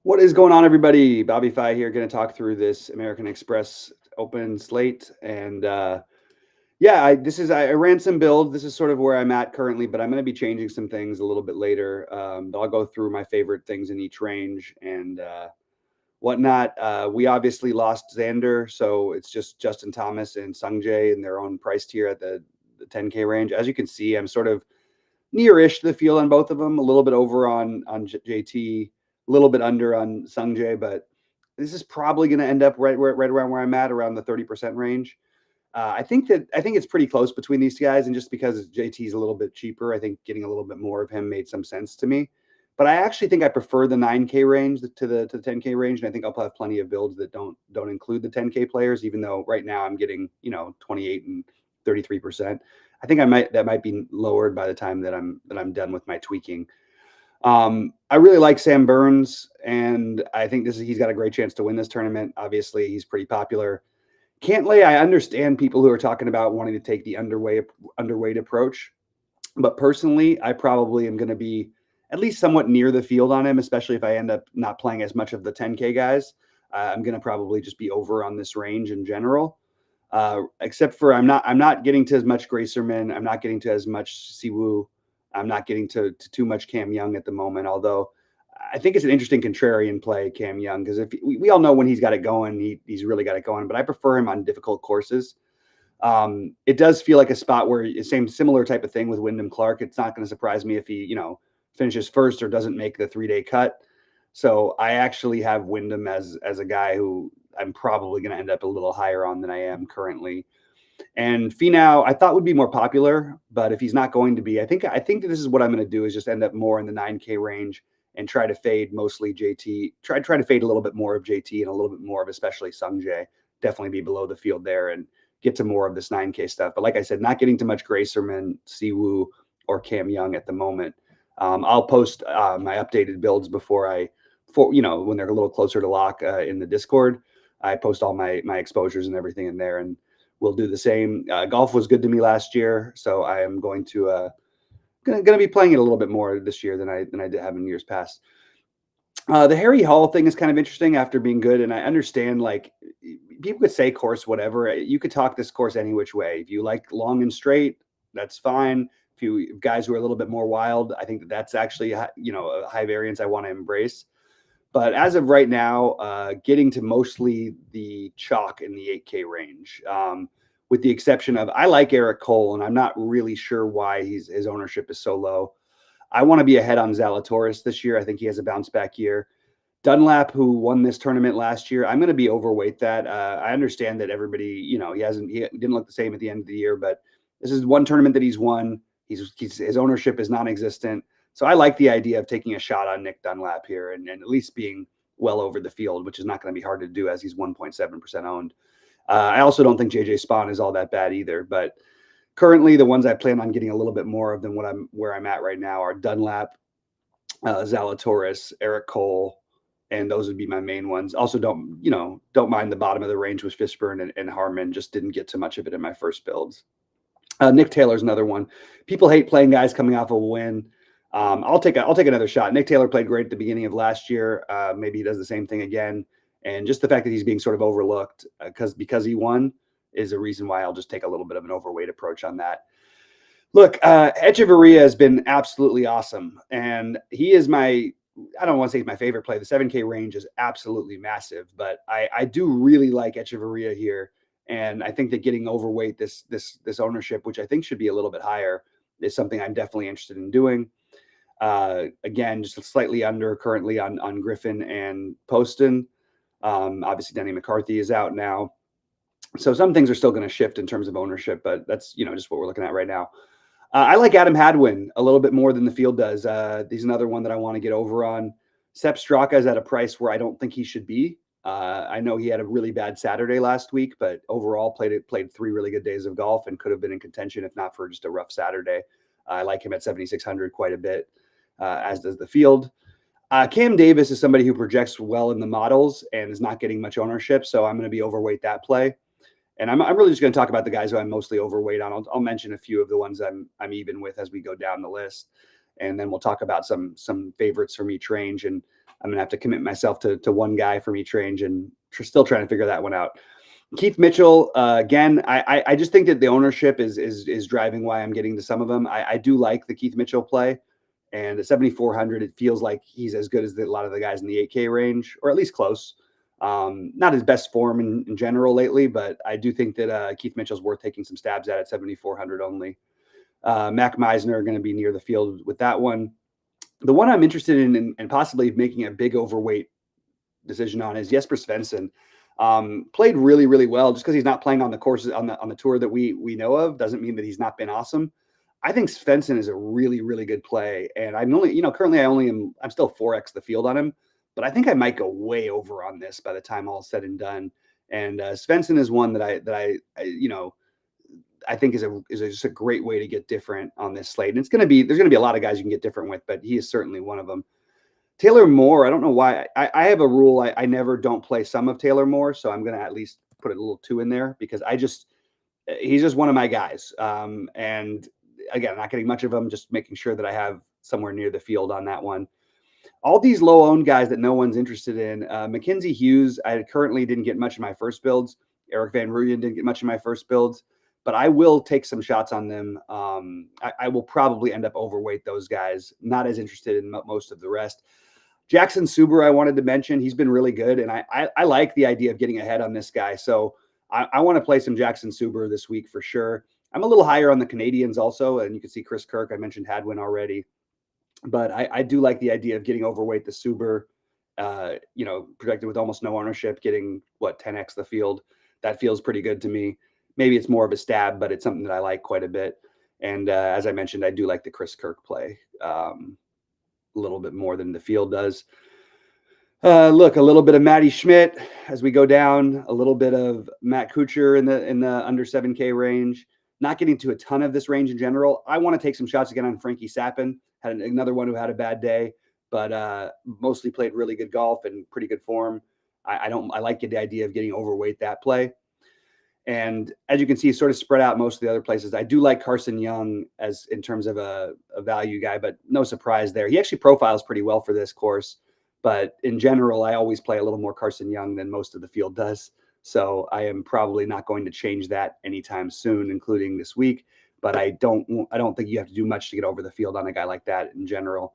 What is going on, everybody? BobbyFi here, going to talk through this American Express open slate, and yeah, I ran some builds. This is sort of where I'm at currently, but I'm going to be changing some things a little bit later. But I'll go through my favorite things in each range and whatnot. We obviously lost Xander, so it's just Justin Thomas and Sungjae in their own price tier at the 10K range. As you can see, I'm sort of near-ish to the field on both of them, a little bit over on JT, a little bit under on Sungjae, but this is probably going to end up right around where I'm at, around the 30% range. I think it's pretty close between these guys, and just because JT's a little bit cheaper, I think getting a little bit more of him made some sense to me. But I actually think I prefer the 9K range to the 10K range, and I think I'll have plenty of builds that don't include the 10K players. Even though right now I'm getting 28 and 33%. I think that might be lowered by the time that I'm done with my tweaking. I really like Sam Burns, and I think he's got a great chance to win this tournament. Obviously, he's pretty popular. Cantlay, I understand people who are talking about wanting to take the underweight approach, but personally, I probably am going to be at least somewhat near the field on him, especially if I end up not playing as much of the 10K guys. I'm going to probably just be over on this range in general. Except for I'm not getting to as much Gracerman. I'm not getting to as much Siwoo. I'm not getting to too much Cam Young at the moment. Although I think it's an interesting contrarian play, Cam Young, because if we all know when he's got it going, he's really got it going. But I prefer him on difficult courses. It does feel like a spot where similar type of thing with Wyndham Clark. It's not going to surprise me if he finishes first or doesn't make the 3-day cut. So I actually have Wyndham as a guy who I'm probably going to end up a little higher on than I am currently. And Finau, I thought would be more popular, but if he's not going to be, I think that this is what I'm going to do is just end up more in the 9K range and try to fade mostly JT. Try to fade a little bit more of JT and a little bit more of especially Sungjae. Definitely be below the field there and get to more of this 9K stuff. But like I said, not getting too much Gracerman, Siwoo, or Cam Young at the moment. I'll post my updated builds when they're a little closer to lock in the Discord. I post all my exposures and everything in there, and we'll do the same. Golf was good to me last year, so I am going to going to be playing it a little bit more this year than I did have in years past. The Harry Hall thing is kind of interesting after being good, and I understand like people could say course whatever. You could talk this course any which way. If you like long and straight, that's fine. If you guys who are a little bit more wild, I think that's actually a high variance I want to embrace. But as of right now, getting to mostly the chalk in the 8K range, with the exception of I like Eric Cole, and I'm not really sure why his ownership is so low. I want to be ahead on Zalatoris this year. I think he has a bounce back year. Dunlap, who won this tournament last year, I'm going to be overweight that. I understand that everybody, he didn't look the same at the end of the year, but this is one tournament that he's won. His ownership is non-existent. So I like the idea of taking a shot on Nick Dunlap here and at least being well over the field, which is not going to be hard to do as he's 1.7% owned. I also don't think JJ Spawn is all that bad either, but currently the ones I plan on getting a little bit more of than where I'm at right now are Dunlap, Zalatoris, Eric Cole, and those would be my main ones. Also don't mind the bottom of the range with Fishburne and Harmon. Just didn't get too much of it in my first builds. Nick Taylor's another one. People hate playing guys coming off a win. I'll take another shot. Nick Taylor played great at the beginning of last year. Maybe he does the same thing again. And just the fact that he's being sort of overlooked because he won is a reason why I'll just take a little bit of an overweight approach on that. Look, Echeverria has been absolutely awesome. And he is I don't want to say he's my favorite play. The 7K range is absolutely massive, but I do really like Echeverria here. And I think that getting overweight this ownership, which I think should be a little bit higher, is something I'm definitely interested in doing. Again, just slightly under currently on Griffin and Poston. Obviously, Denny McCarthy is out now. So some things are still going to shift in terms of ownership, but that's just what we're looking at right now. I like Adam Hadwin a little bit more than the field does. He's another one that I want to get over on. Sepp Straka is at a price where I don't think he should be. I know he had a really bad Saturday last week, but overall played 3 really good days of golf and could have been in contention if not for just a rough Saturday. I like him at 7,600 quite a bit, as does the field. Cam Davis is somebody who projects well in the models and is not getting much ownership, so I'm going to be overweight that play. And I'm really just going to talk about the guys who I'm mostly overweight on. I'll mention a few of the ones I'm even with as we go down the list, and then we'll talk about some favorites from each range. And I'm going to have to commit myself to one guy from each range, and still trying to figure that one out. Keith Mitchell, again, I just think that the ownership is driving why I'm getting to some of them. I do like the Keith Mitchell play, and at 7,400, it feels like he's as good as a lot of the guys in the 8K range, or at least close. Not his best form in general lately, but I do think that Keith Mitchell's worth taking some stabs at 7,400 only. Mac Meisner going to be near the field with that one. The one I'm interested in and possibly making a big overweight decision on is Jesper Svensson. Played really, really well. Just because he's not playing on the courses on the tour that we know of doesn't mean that he's not been awesome. I think Svensson is a really, really good play, and I'm only, currently I'm still 4x the field on him, but I think I might go way over on this by the time all is said and done. And Svensson is one that I think is just a great way to get different on this slate. And there's going to be a lot of guys you can get different with, but he is certainly one of them. Taylor Moore, I don't know why. I have a rule. I never don't play some of Taylor Moore, so I'm going to at least put a little 2 in there because he's just one of my guys. And again, not getting much of them, just making sure that I have somewhere near the field on that one. All these low-owned guys that no one's interested in. Mackenzie Hughes, I currently didn't get much in my first builds. Eric Van Rooyen didn't get much in my first builds, but I will take some shots on them. I will probably end up overweight those guys. Not as interested in most of the rest. Jackson Suber, I wanted to mention. He's been really good, and I like the idea of getting ahead on this guy. So I want to play some Jackson Suber this week for sure. I'm a little higher on the Canadians also, and you can see Chris Kirk. I mentioned Hadwin already. But I do like the idea of getting overweight the Suber, projected with almost no ownership, getting 10x the field. That feels pretty good to me. Maybe it's more of a stab, but it's something that I like quite a bit. And as I mentioned, I do like the Chris Kirk play a little bit more than the field does. Look, a little bit of Matty Schmidt as we go down, a little bit of Matt Kuchar in the under 7K range. Not getting to a ton of this range in general. I want to take some shots again on Frankie Sappin. Had another one who had a bad day, but mostly played really good golf and pretty good form. I like the idea of getting overweight that play. And as you can see, sort of spread out most of the other places. I do like Carson Young as in terms of a value guy, but no surprise there. He actually profiles pretty well for this course, but in general, I always play a little more Carson Young than most of the field does. So I am probably not going to change that anytime soon, including this week. But I don't think you have to do much to get over the field on a guy like that in general.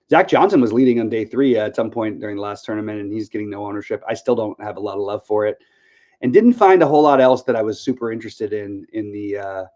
Zach Johnson was leading on day 3 at some point during the last tournament, and he's getting no ownership. I still don't have a lot of love for it, and didn't find a whole lot else that I was super interested in the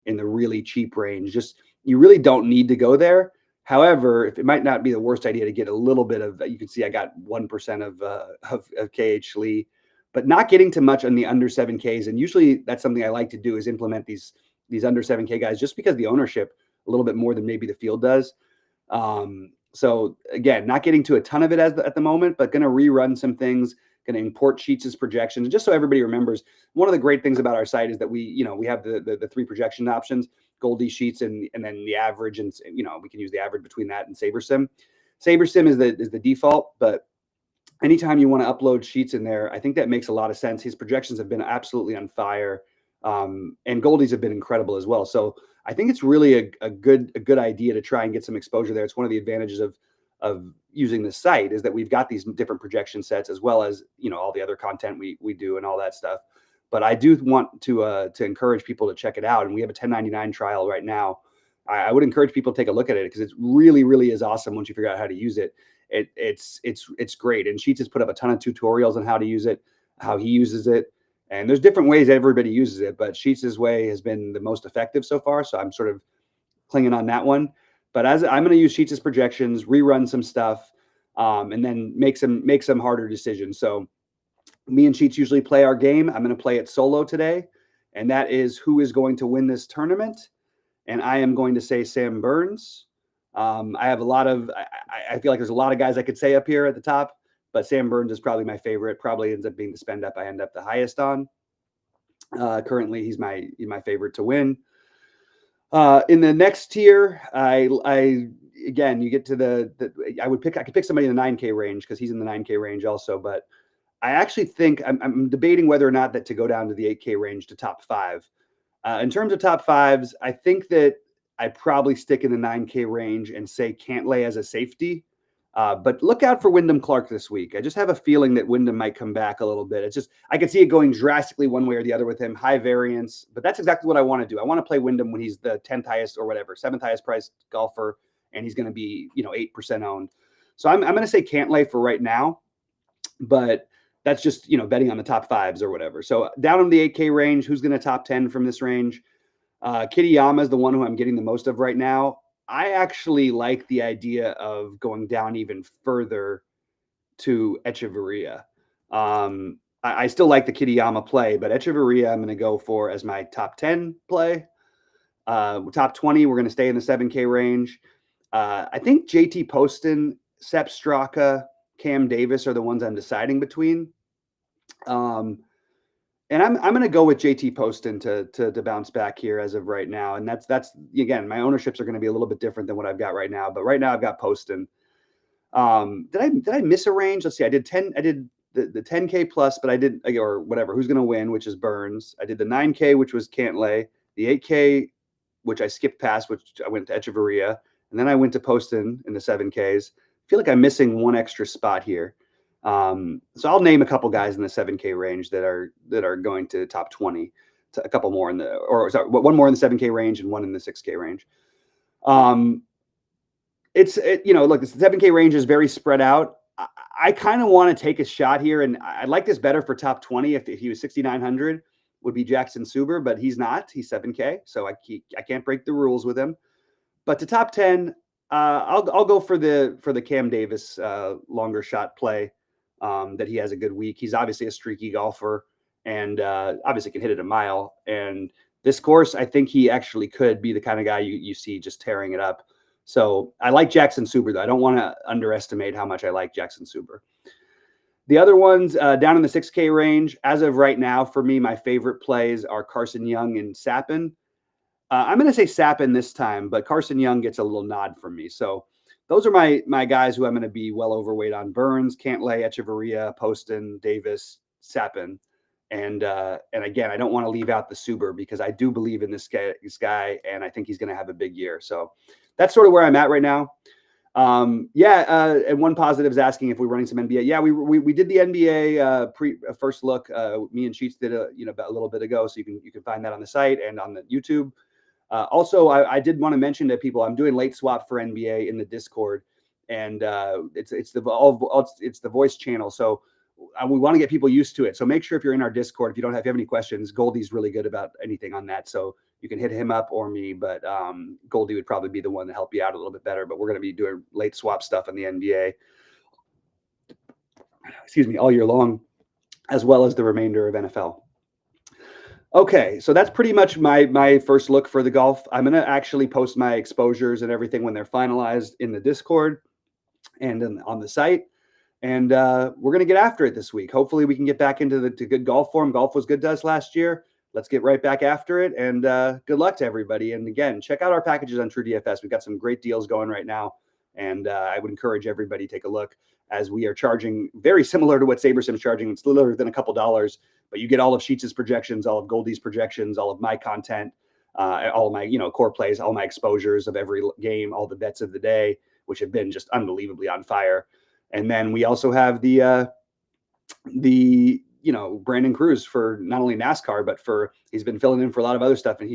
really cheap range. Just you really don't need to go there. However, if it might not be the worst idea to get a little bit of, you can see I got 1% of KH Lee, but not getting to much on the under 7Ks. And usually that's something I like to do is implement these under 7K guys just because the ownership a little bit more than maybe the field does. So again, not getting to a ton of it at the moment, but going to rerun some things, going to import Sheets' projections. Just so everybody remembers, one of the great things about our site is that we have the 3 projection options, Goldie, Sheets, and then the average. And, we can use the average between that and SaberSim. SaberSim is the default, but anytime you want to upload Sheets in there, I think that makes a lot of sense. His projections have been absolutely on fire. And Goldie's have been incredible as well. So I think it's really a good idea to try and get some exposure there. It's one of the advantages of using the site is that we've got these different projection sets as well as, all the other content we do and all that stuff. But I do want to encourage people to check it out. And we have a 1099 trial right now. I would encourage people to take a look at it because it really, really is awesome once you figure out how to use it. It's great. And Sheets has put up a ton of tutorials on how to use it, how he uses it. And there's different ways everybody uses it, but Sheets' way has been the most effective so far. So I'm sort of clinging on that one. But as I'm going to use Sheets' projections, rerun some stuff, and then make some harder decisions. So me and Sheets usually play our game. I'm going to play it solo today, and that is who is going to win this tournament. And I am going to say Sam Burns. I have I feel like there's a lot of guys I could say up here at the top, but Sam Burns is probably my favorite. Probably ends up being the spend up I end up the highest on. Currently, he's my favorite to win. In the next tier, again, you get to I could pick somebody in the 9K range because he's in the 9K range also. But I actually think I'm debating whether or not that to go down to the 8K range to top 5. In terms of top 5s, I think that I probably stick in the 9K range and say Cantlay as a safety. But look out for Wyndham Clark this week. I just have a feeling that Wyndham might come back a little bit. It's just, I could see it going drastically one way or the other with him, high variance, but that's exactly what I want to do. I want to play Wyndham when he's the 10th highest or whatever, 7th highest priced golfer, and he's going to be, 8% owned. So I'm going to say Cantlay for right now, but that's just, betting on the top fives or whatever. So down in the 8K range, who's going to top 10 from this range? Kitayama is the one who I'm getting the most of right now. I actually like the idea of going down even further to Echeverria. I still like the Kitayama play, but Echeverria I'm going to go for as my top 10 play. Top 20, we're going to stay in the 7K range. I think JT Poston, Sepp Straka, Cam Davis are the ones I'm deciding between. And I'm going to go with JT Poston to bounce back here as of right now. And that's again, my ownerships are going to be a little bit different than what I've got right now. But right now I've got Poston. Did I miss a range? Let's see. I did the 10K plus, but I did, or whatever, who's going to win, which is Burns. I did the 9K, which was Cantlay, the 8K, which I skipped past, which I went to Echeverria, and then I went to Poston in the 7Ks. I feel like I'm missing one extra spot here. So I'll name a couple guys in the 7K range that are going to top 20, a couple more one more in the 7K range and one in the 6K range. Look, the 7K range is very spread out. I kind of want to take a shot here, and I like this better for top 20. If he was 6,900, would be Jackson Suber, but he's not. He's 7K, so I can't break the rules with him. But to top 10, I'll go for the Cam Davis longer shot play. That he has a good week. He's obviously a streaky golfer and obviously can hit it a mile. And this course, I think he actually could be the kind of guy you see just tearing it up. So I like Jackson Suber, though. I don't want to underestimate how much I like Jackson Suber. The other ones down in the 6K range, as of right now, for me, my favorite plays are Carson Young and Sappin. I'm going to say Sappin this time, but Carson Young gets a little nod from me. So those are my guys who I'm going to be well overweight on: Burns, Cantlay, Echeverria, Poston, Davis, Sappin. And again, I don't want to leave out the Suber because I do believe in this guy, and I think he's going to have a big year. So that's sort of where I'm at right now. And one positive is asking if we're running some NBA. Yeah, we did the NBA first look. Me and Sheets did about a little bit ago, so you can find that on the site and on the YouTube. Also, I did want to mention to people I'm doing late swap for NBA in the Discord, and it's the voice channel. So we want to get people used to it. So make sure if you're in our Discord, if you have any questions, Goldie's really good about anything on that. So you can hit him up or me, but Goldie would probably be the one to help you out a little bit better. But we're going to be doing late swap stuff on the NBA, all year long, as well as the remainder of NFL. Okay, so that's pretty much my first look for the golf. I'm going to actually post my exposures and everything when they're finalized in the Discord and on the site. And we're going to get after it this week. Hopefully we can get back into to good golf form. Golf was good to us last year. Let's get right back after it. And good luck to everybody. And again, check out our packages on TrueDFS. We've got some great deals going right now. And I would encourage everybody to take a look, as we are charging very similar to what SaberSim's charging. It's lower than a couple dollars, but you get all of Sheets' projections, all of Goldie's projections, all of my content, all of my core plays, all my exposures of every game, all the bets of the day, which have been just unbelievably on fire. And then we also have the Brandon Cruz for not only NASCAR, but he's been filling in for a lot of other stuff, and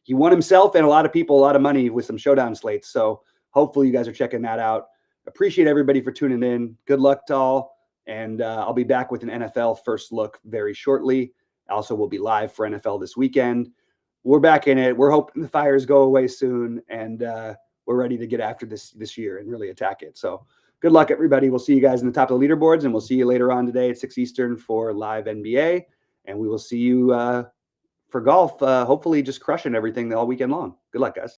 he won himself and a lot of people a lot of money with some showdown slates. So hopefully you guys are checking that out. Appreciate everybody for tuning in. Good luck to all. And I'll be back with an NFL first look very shortly. Also, we'll be live for NFL this weekend. We're back in it. We're hoping the fires go away soon, and we're ready to get after this year and really attack it. So good luck, everybody. We'll see you guys in the top of the leaderboards, and we'll see you later on today at 6 Eastern for live NBA. And we will see you for golf, hopefully just crushing everything all weekend long. Good luck, guys.